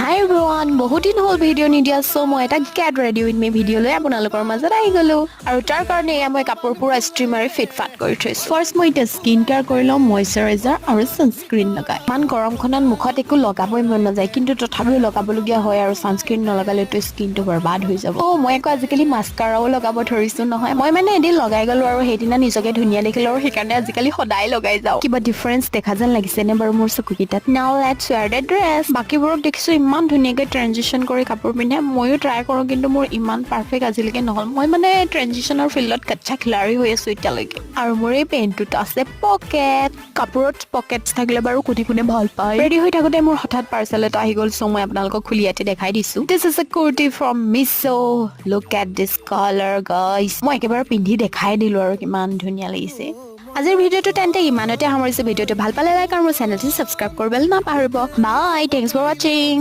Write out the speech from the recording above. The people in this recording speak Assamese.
Hi everyone, বহুত দিন হল ভিডিও নিদিয়া সো মই এটা get ready with me video লৈ আপোনালোকৰ মাজত আহি গলো আৰু তাৰ কাৰণে মই কাপোৰ পুৰা ষ্ট্ৰিমাৰ ফিট ফাট কৰি থৈছো ফাৰ্স্ট মই এটা স্কিন কেয়াৰ কৰি লম ময়শ্চাৰাইজাৰ আৰু সানস্ক্ৰিন লগাই মান গৰমখনত মুখত একো লগাবই মন নাযায় কিন্তু তথাপিও লগাবলগীয়া হয় আৰু সানস্ক্ৰিন নলগালেতো স্কিনটো বৰবাদ হৈ যাব মই আকৌ আজিকালি মাস্কাৰাও লগাব ধৰিছো নহয় মই মানে এদিন লগাই গলো আৰু সেইদিনা নিজকে ধুনীয়া দেখিলো আৰু সেইকাৰণে আজিকালি সদায় লগাই যাও কিবা ডিফাৰেন্স দেখা যেন লাগিছে নে বাৰু মোৰ চকুকিটাত now let's wear the dress বাকিবোৰক দেখিছো ইমান ধুনীয়াকৈ ট্ৰানজিশন কৰি কাপোৰ পিন্ধে ময়ো ট্ৰাই কৰো কিন্তু মোৰ ইমান পাৰফেক্ট আজিলৈকে নহল মই মানে ট্ৰানজিশনৰ ফিল্ডত কাচ্চা খিলাৰি হৈ আছো এতিয়ালৈকে আৰু মোৰ এই পেণ্টটোত আছে পকেট কাপোৰত পকেটছ থাকিলে বাৰু কোনে কোনে ভাল পায় ৰেডি হৈ থাকোতে মোৰ হঠাৎ পাৰ্চেল এটা আহি গ'ল সো মই আপোনালোকক খুলি ইয়াতে দেখাই দিছো this is a kurti from Meesho look at this colour guys মই একেবাৰে পিন্ধি দেখাই দিলো আৰু কিমান ধুনীয়া লাগিছে আজিৰ ভিডিওটো তেন্তে ইমানতে সামৰিছো ভিডিওটো ভাল পালে লাইক আৰু মোৰ চেনেলটো সাবস্ক্ৰাইব কৰিবলৈ নাপাহৰিব বাই থ্যাঙ্কস ফৰ ওয়াচিং